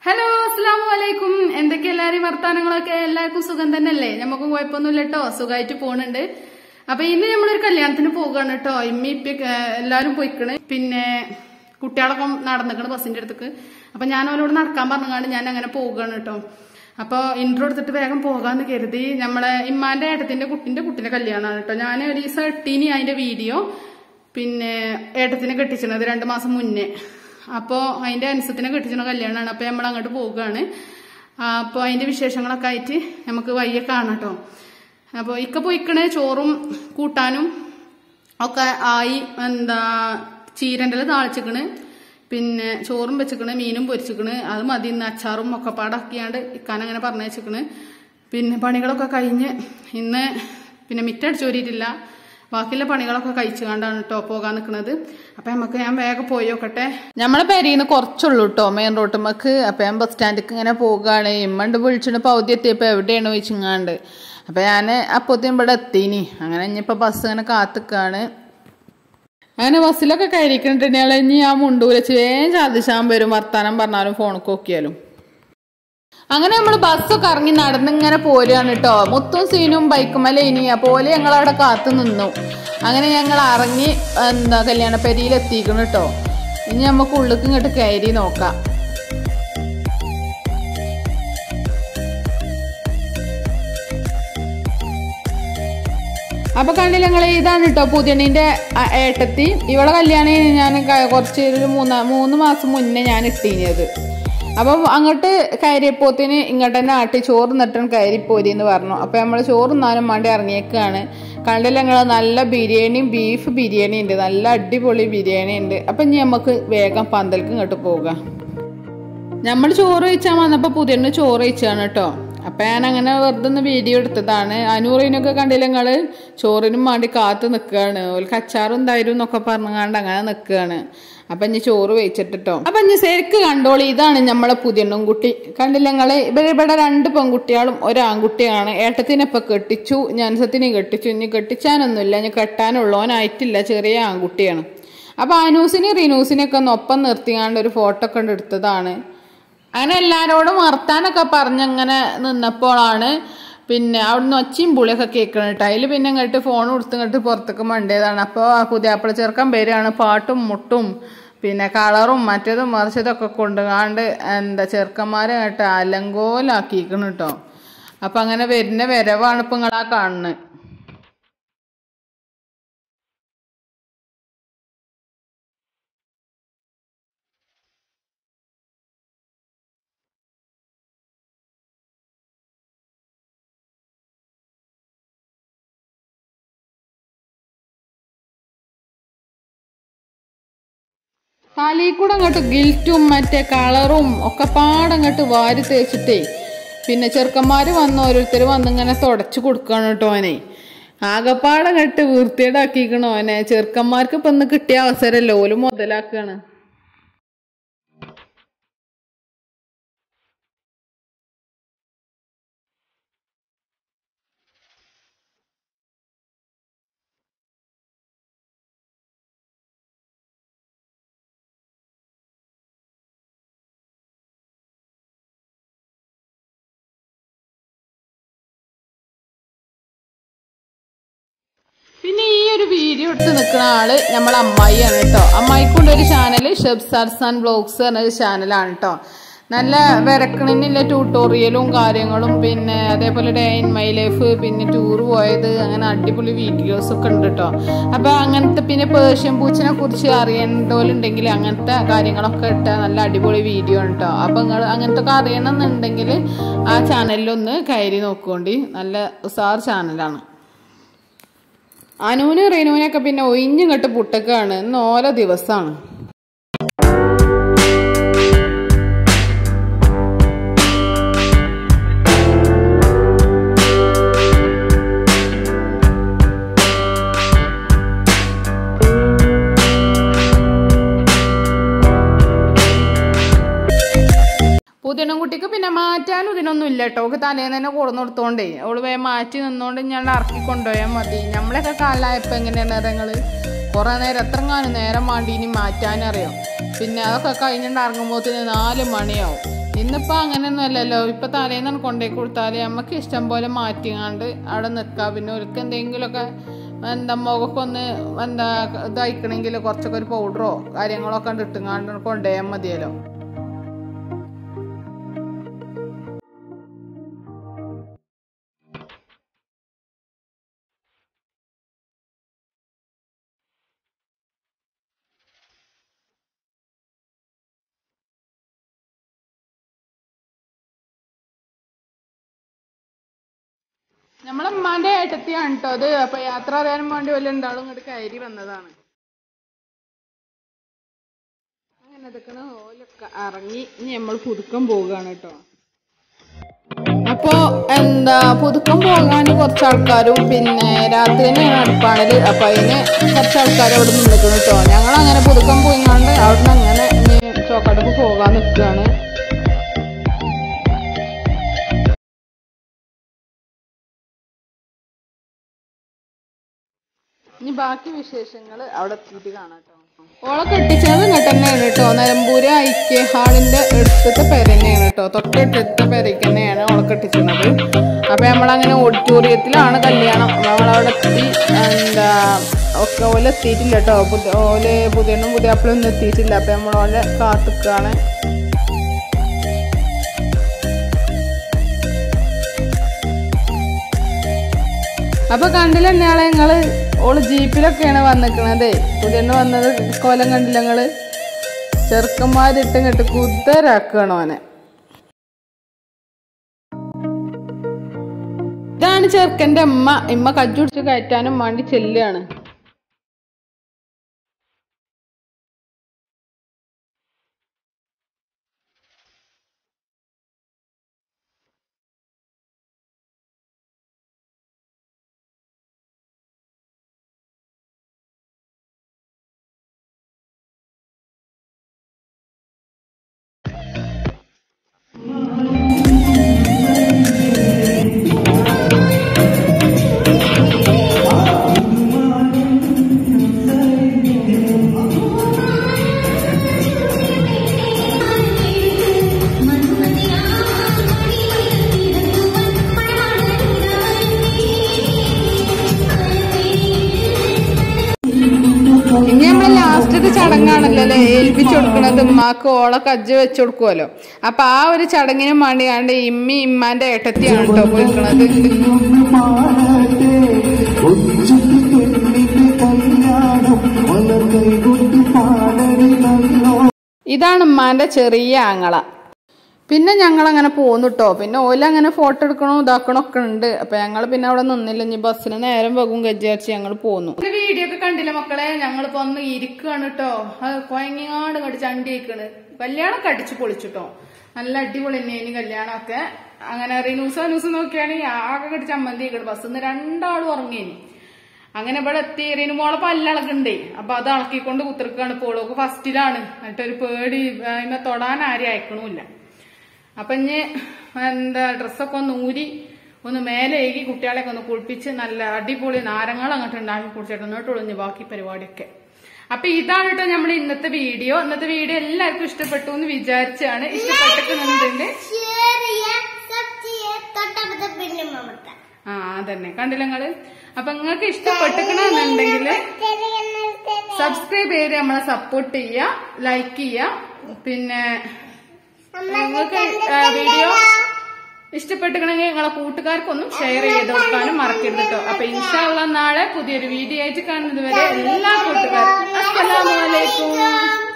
Hello, അസ്സലാമു അലൈക്കും. എന്തൊക്കെ എല്ലാരും വർത്താനങ്ങളൊക്കെ? എല്ലാവർക്കും സുഖം തന്നെയല്ലേ? നമുക്ക് കുഴപ്പമൊന്നുമില്ല കേട്ടോ, സുഖമായിട്ട് പോണുണ്ട്. അപ്പൊ ഇന്ന് നമ്മളൊരു കല്യാണത്തിന് പോകുകയാണ് കേട്ടോ. ഇമ്മി ഇപ്പ എല്ലാരും പോയിക്കണ്. പിന്നെ കുട്ടികളൊക്കെ നടന്നിക്കണ് ബസ്സിന്റെ അടുത്തേക്ക്. അപ്പൊ ഞാൻ അവരോട് നടക്കാൻ പറഞ്ഞാണ്ട് ഞാൻ അങ്ങനെ പോവുകയാണ് കേട്ടോ. അപ്പൊ ഇൻട്രോ എടുത്തിട്ട് വേഗം പോകാന്ന് കരുതി. നമ്മളെ ഇമ്മാന്റെ ഏട്ടത്തിന്റെ കുട്ടിന്റെ കല്യാണമാണ് കേട്ടോ. ഞാൻ ഒരു ദിവസം ഇട്ടീനി അതിന്റെ വീഡിയോ. പിന്നെ ഏട്ടത്തിനെ കെട്ടിച്ചത് 2 മാസം മുന്നേ. അപ്പോൾ അതിന്റെ അനുസരിച്ച് കെട്ടിച്ച കല്യാണമാണ്. അപ്പൊ നമ്മൾ അങ്ങോട്ട് പോവുകയാണ്. അപ്പോൾ അതിന്റെ വിശേഷങ്ങളൊക്കെ ആയിട്ട് നമുക്ക് വയ്യ കാണാം കേട്ടോ. അപ്പോൾ ഇക്ക പോയിക്കണേ ചോറും കൂട്ടാനും ഒക്കെ ആയി. ചീരൻ്റെ താളിച്ചിക്കണ്, പിന്നെ ചോറും വെച്ചിക്കണ്, മീനും പൊരിച്ചിക്കണ്. അത് മതി, ഇന്ന് അച്ചാറും ഒക്കെ പാടാക്കിയാണ്ട് ഇക്കാനങ്ങനെ പറഞ്ഞയച്ചിക്കണ്. പിന്നെ പണികളൊക്കെ കഴിഞ്ഞ് ഇന്ന് പിന്നെ മിറ്റടിച്ചോരിയിട്ടില്ല. ബാക്കിയുള്ള പണികളൊക്കെ കഴിച്ചു കണ്ടാണ് കേട്ടോ പോകാൻ നിൽക്കുന്നത്. അപ്പൊ നമുക്ക് ഞാൻ വേഗം പോയി നോക്കട്ടെ. നമ്മളെ പെരിന്ന് കുറച്ചുള്ളൂ കേട്ടോ മെയിൻ റോട്ടുമ്മക്ക്. അപ്പൊ ഞാൻ ബസ് സ്റ്റാൻഡിലേക്ക് ഇങ്ങനെ പോകുകയാണ്. ഇമ്മണ്ട് വിളിച്ചിട്ട് പൗതി എത്തിയപ്പോ എവിടെയാണ് ചോദിച്ചിങ്ങാണ്ട്. അപ്പൊ ഞാൻ അപ്പോഴത്തേനും ഇവിടെ എത്തീനി. അങ്ങനെ ഇനിയിപ്പോ ബസ് ഇങ്ങനെ കാത്തിക്കാണ്. അങ്ങനെ ബസ്സിലൊക്കെ കയറിക്കണിട്ടുണ്ടെങ്കിൽ ഇനി ആ മുണ്ടൂരച്ച് വേഗം ചാദിശാൻ വരും. വർത്താനം പറഞ്ഞാലും ഫോണൊക്കെ നോക്കിയാലും. അങ്ങനെ നമ്മള് ബസ്സൊക്കെ ഇറങ്ങി നടന്നിങ്ങനെ പോരുകയാണ് കേട്ടോ. മുത്തും സീനും ബൈക്കുമല്ലേ ഇനി പോലെ ഞങ്ങളവിടെ കാത്തു നിന്നു. അങ്ങനെ ഞങ്ങൾ ഇറങ്ങി കല്യാണപ്പെരിയിൽ എത്തിക്കണം കേട്ടോ. ഇനി നമുക്ക് ഉള്ളിലേക്ക് ഇങ്ങോട്ട് കയറി നോക്കാം. അപ്പൊ കണ്ടില്ല ഞങ്ങള്, ഇതാണ് കേട്ടോ പുതിയണ്ണിന്റെ ഏട്ടത്തി. ഇവളെ കല്യാണം ഞാൻ കുറച്ച് ഒരു 3 മാസം മുന്നേ ഞാൻ ഇട്ടീനത്. അപ്പൊ അങ്ങോട്ട് കയറിയപ്പോത്തിന് ഇങ്ങോട്ട് തന്നെ ആട്ടി ചോറ് നിട്ടും കയറിപ്പോരി എന്ന് പറഞ്ഞു. അപ്പൊ നമ്മള് ചോറുന്നാനും വേണ്ടി ഇറങ്ങിയേക്കാണ്. കണ്ടില്ല ഞങ്ങള് നല്ല ബിരിയാണിയും ബീഫ് ബിരിയാണി ഉണ്ട്, നല്ല അടിപൊളി ബിരിയാണി ഉണ്ട്. അപ്പൊ ഇനി നമുക്ക് വേഗം പന്തൽക്ക് ഇങ്ങോട്ട് പോകാം. നമ്മൾ ചോറ് കഴിച്ചാൽ വന്നപ്പോ പുതിയണ്ണ് ചോറ് കഴിച്ചാണ് കേട്ടോ. അപ്പൊ ഞാൻ അങ്ങനെ വെറുതെ ഒന്ന് വീഡിയോ എടുത്തതാണ്. അനൂറിനൊക്കെ കണ്ടില്ല ഞങ്ങള് ചോറിനും വേണ്ടി കാത്ത് നിൽക്കുകയാണ്. ഒരു കച്ചാറും തൈരും എന്നൊക്കെ പറഞ്ഞാണ്ട് അങ്ങനെ നിൽക്കുകയാണ്. അപ്പൊ ഇനി ചോറ് വെച്ചിട്ടോ. അപ്പൊ ഇനി ശരിക്ക് കണ്ടോളി, ഇതാണ് നമ്മളെ പുതിയണ്ണും കുട്ടി. കണ്ടില്ല ഞങ്ങള് ഇവിടെ 2 പെൺകുട്ടികളും 1 ആൺകുട്ടിയാണ്. ഏട്ടത്തിനെപ്പൊ കെട്ടിച്ചു, ഞാൻസത്തിനെ കെട്ടിച്ചു. ഇനി കെട്ടിച്ചാനൊന്നുമില്ല, ഇനി കെട്ടാനുള്ളവനായിട്ടില്ല, ചെറിയ ആൺകുട്ടിയാണ്. അപ്പൊ അനൂസിനെ റീനൂസിനെയൊക്കെ ഒന്ന് ഒപ്പം നിർത്തിയാണ്ട് ഒരു ഫോട്ടോ ഒക്കെ എടുത്തതാണ്. അങ്ങനെ എല്ലാരോടും വർത്താനൊക്കെ പറഞ്ഞങ്ങനെ നിന്നപ്പോഴാണ് പിന്നെ അവിടുന്ന് ഒച്ചയും പുളിയൊക്കെ കേൾക്കണം കേട്ടോ. അതിൽ പിന്നെ ഇങ്ങോട്ട് ഫോൺ കൊടുത്തിങ്ങോട്ട് പുറത്തേക്ക് മണ്ടേതാണ്. അപ്പോൾ ആ പുതിയാപ്പിള ചെറുക്കൻ പേരാണ്. പാട്ടും മുട്ടും പിന്നെ കളറും മറ്റേതും മറിച്ചതൊക്കെ കൊണ്ടുകാണ്ട് ചെറുക്കന്മാരെ കേട്ടോ അലങ്കോലാക്കിക്കണം കേട്ടോ. അപ്പം അങ്ങനെ വരുന്ന വരവാണ് ഇപ്പം നിങ്ങളാ കാണുന്നത്. തലയിൽ കൂടെ അങ്ങോട്ട് ഗിൽറ്റും മറ്റേ കളറും ഒക്കെ പാടങ്ങോട്ട് വാരി തേച്ചിട്ടേ പിന്നെ ചെറുക്കന്മാർ വന്ന് ഓരോരുത്തർ വന്നിങ്ങനെ തുടച്ചു കൊടുക്കണം കേട്ടോ. അവനെ ആകെപ്പാടങ്ങോട്ട് വൃത്തിയേടാക്കിക്കണോ അവനെ. ചെറുക്കന്മാർക്ക് ഇപ്പൊ ഒന്ന് കിട്ടിയ അവസരമല്ലോ, ഓല് മുതലാക്കാണ്. പിന്നെ ഈ ഒരു വീഡിയോ എടുത്ത് നിൽക്കുന്ന ആള് നമ്മളെ അമ്മായിയാണ് കേട്ടോ. അമ്മായിക്കൊണ്ട് ഒരു ചാനല് ഷെബ്സാർസാൻ വ്ലോഗ്സ് എന്നൊരു ചാനലാണ് കേട്ടോ. നല്ല വിരക്കണില്ല ട്യൂട്ടോറിയലും കാര്യങ്ങളും പിന്നെ അതേപോലെ ഡേ ഇൻ മൈ ലൈഫ്, പിന്നെ ടൂർ പോയത്, അങ്ങനെ അടിപൊളി വീഡിയോസ് ഒക്കെ ഉണ്ട് കേട്ടോ. അപ്പൊ അങ്ങനത്തെ പിന്നെ പേർഷ്യൻ പൂച്ചിനെ കുറിച്ച് അറിയേണ്ടവരുണ്ടെങ്കിൽ അങ്ങനത്തെ കാര്യങ്ങളൊക്കെ ഇട്ട നല്ല അടിപൊളി വീഡിയോ ആണ് കേട്ടോ. അപ്പൊ നിങ്ങൾ അങ്ങനത്തെ ഒക്കെ അറിയണമെന്നുണ്ടെങ്കിൽ ആ ചാനലിലൊന്ന് കയറി നോക്കുകൊണ്ടി. നല്ല ഉസാർ ചാനലാണ്. അനൂന് റീനൂനൊക്കെ പിന്നെ ഒഴിഞ്ഞിങ്ങോട്ട് പുട്ടക്കാണ്. ഇന്ന് ഓരോ ദിവസമാണ്. പുതിയണ്ണൻകുട്ടിക്ക് പിന്നെ മാറ്റാനും ഇതിനൊന്നും ഇല്ല കേട്ടോ. ഓക്ക് തലേന്ന് തന്നെ കൊടുന്നു കൊടുത്തോണ്ടേ അവള് വേഗം മാറ്റി നിന്നോണ്ട് ഞാൻ ഇറക്കി കൊണ്ടുപോയാൽ മതി. നമ്മളൊക്കെ കാലമായപ്പോൾ എങ്ങനെയാണ് നിങ്ങള് കുറെ നേരം എത്രങ്ങാനും നേരം വേണ്ടി ഇനി മാറ്റാനറിയാം. പിന്നെ അതൊക്കെ കഴിഞ്ഞിട്ട് ഇറങ്ങുമ്പോഴത്തേന് 4 മണിയാവും. ഇന്നിപ്പോൾ അങ്ങനെയൊന്നും അല്ലല്ലോ. ഇപ്പം തലേന്നാണ് കൊണ്ടുപോയി കൊടുത്താൽ നമുക്ക് ഇഷ്ടം പോലെ മാറ്റിങ്ങാണ്ട് അവിടെ നിൽക്കാം. പിന്നെ ഒരിക്കൽ എന്തെങ്കിലുമൊക്കെ മുഖമൊക്കെ ഒന്ന് ഇതായിക്കണമെങ്കിൽ കുറച്ചൊക്കെ ഒരു പൗഡറോ കാര്യങ്ങളൊക്കെ ഇട്ടുങ്ങാണ്ട് കൊണ്ടുപോയാൽ മതിയല്ലോ. നമ്മളെ ഉമ്മാന്റെ ഏട്ടത്തിയാണ് കേട്ടോ അത്. അപ്പൊ യാത്ര അറിയാനും വേണ്ടി വല്ല ഉണ്ടാവും ഇങ്ങോട്ട് കയറി വന്നതാണ്. അങ്ങനെ അതൊക്കെ ഓലൊക്കെ ഇറങ്ങി ഇനി നമ്മൾ പുതുക്കം പോവുകയാണ് കേട്ടോ. അപ്പൊ പുതുക്കം പോകാൻ കുറച്ച് ആൾക്കാരും പിന്നെ രാത്രി തന്നെയാണ് അടുപ്പാണല്. അപ്പൊ അതിന് കുറച്ച് ആൾക്കാർ അവിടെ നിൽക്കണം കേട്ടോ. ഞങ്ങൾ അങ്ങനെ പുതുക്കം പോയിങ്ങാണ്ട് അവിടുന്ന് അങ്ങനെ ഇനി ചോക്കടക്ക് പോകാൻ നിൽക്കുകയാണ്. ഇനി ബാക്കി വിശേഷങ്ങൾ അവിടെ എത്തിയിട്ട് കാണാം കേട്ടോ. ഓളെ കെട്ടിച്ചത് ഇങ്ങോട്ട് തന്നെയാണ് കേട്ടോ. നിലമ്പൂര് ഐക്യ ഹാളിന്റെ അടുത്തത്തെ പേര് തന്നെയാണ് കേട്ടോ. തൊട്ടടുത്ത പേരേക്ക് തന്നെയാണ് ഓളെ കെട്ടിച്ചത്. അപ്പൊ നമ്മളങ്ങനെ ഓഡിറ്റോറിയത്തിലാണ് കല്യാണം. നമ്മളവിടെ എത്തി ഒക്കെ ഓല എത്തിയിട്ടില്ല കേട്ടോ. ഓല് പുതിയണ്ണും പുതിയാപ്പിളൊന്നും എത്തിയിട്ടില്ല. അപ്പൊ നമ്മളോലെ കാത്തിക്കാണ്. അപ്പൊ കണ്ടില്ല ഞങ്ങളെ ഓള് ജീപ്പിലൊക്കെയാണ് വന്നിക്കണതേ. പുതിയണ്ണ വന്നത് കോലം കണ്ടില്ല ഞങ്ങള്. ചെറുക്കന്മാരിട്ട് ഇങ്ങോട്ട് കുതിരാക്കണം അവനെ. ഇതാണ് ചെറുക്കന്റെ ഇമ്മ കജ്ജുടിച്ച് കയറ്റാനും വേണ്ടി ചെല്ലുകയാണ്. ഇനി നമ്മളെ ലാസ്റ്റത്തെ ചടങ്ങാണല്ലോ അല്ലെ ഏൽപ്പിച്ചു കൊടുക്കണത്. ഉമ്മാക്ക് ഓളെ കജ്ജ് വെച്ചു കൊടുക്കുമല്ലോ. അപ്പൊ ആ ഒരു ചടങ്ങിന് വേണ്ടിയാണ്ട് ഇമ്മാന്റെ ഏട്ടത്തിയാണ് കേട്ടോ പോയിക്കണത്. ഇതാണ് ഉമ്മാന്റെ ചെറിയ ആങ്ങള. പിന്നെ ഞങ്ങളങ്ങനെ പോന്നു കേട്ടോ. പിന്നെ ഓലങ്ങനെ ഫോട്ടോ എടുക്കണോ ഇതാക്കണോ ഒക്കെ ഉണ്ട്. അപ്പൊ ഞങ്ങൾ പിന്നെ അവിടെ നിന്നില്ല. ഇനി ബസ്സിന് നേരം പോകും ഗജ്ജാച്ച് ഞങ്ങൾ പോന്നു. വീഡിയോ ഒക്കെ കണ്ടില്ല മക്കളെ. ഞങ്ങളിപ്പോ ഒന്ന് ഇരിക്കുകയാണ് കേട്ടോ. അത് കൊയങ്ങിങ്ങാണ്ട് ഇങ്ങോട്ട് ചണ്ടി വയ്ക്കണ്. കല്യാണമൊക്കെ അടിച്ചു പൊളിച്ചിട്ടോ. നല്ല അടിപൊളി തന്നെയാണ് കല്യാണമൊക്കെ. അങ്ങനെ ന്യൂസ് നോക്കിയാണെങ്കിൽ ആകെ കടിച്ച് ചമ്മന്തി വയ്ക്കണം. ബസ്സിന്ന് 2 ആളും ഉറങ്ങിയേനി. അങ്ങനെ ഇവിടെ എത്തി റിനുമോളെ പല്ലളക്കുണ്ടേ. അപ്പൊ അത് ഇളക്കിക്കൊണ്ട് കുത്തിർക്കാണ്. പോളോക്ക് ഫസ്റ്റിലാണ്. എന്നിട്ടൊരു പേടി അതിനെ തൊടാൻ ആരും അയക്കണമില്ല. അപ്പൊ ഇനി ഡ്രസ്സൊക്കെ ഒന്ന് ഊരി ഒന്ന് മേലെ ഏകി കുട്ടികളെയൊക്കെ ഒന്ന് കുളിപ്പിച്ച് നല്ല അടിപൊളി നാരങ്ങൾ അങ്ങോട്ട് ഉണ്ടാക്കി കുടിച്ചിട്ട് എന്നിട്ട് ഒളിഞ്ഞ് ബാക്കി പരിപാടിയൊക്കെ. അപ്പൊ ഇതാണ് കേട്ടോ നമ്മൾ ഇന്നത്തെ വീഡിയോ. ഇന്നത്തെ വീഡിയോ എല്ലാവർക്കും ഇഷ്ടപ്പെട്ടു എന്ന് വിചാരിച്ചാണ്. ഇഷ്ടപ്പെട്ടിട്ടുണ്ടെങ്കിൽ അതന്നെ കണ്ടില്ല നിങ്ങള്. അപ്പൊ നിങ്ങൾക്ക് ഇഷ്ടപ്പെട്ടിക്കണമെന്നുണ്ടെങ്കിൽ സബ്സ്ക്രൈബ് ചെയ്ത് നമ്മളെ സപ്പോർട്ട് ചെയ്യുക, ലൈക്ക് ചെയ്യുക. പിന്നെ നിങ്ങൾക്ക് വീഡിയോ ഇഷ്ടപ്പെട്ടിക്കണമെങ്കിൽ നിങ്ങളെ കൂട്ടുകാർക്കൊന്നും ഷെയർ ചെയ്ത് കൊടുക്കാനും മറക്കരുത് കേട്ടോ. അപ്പൊ ഇൻഷാ അല്ലാഹ് നാളെ പുതിയൊരു വീഡിയോ ആയിട്ട് കാണുന്നത് വരെ എല്ലാ കൂട്ടുകാർക്കും അസ്സലാമു അലൈക്കും.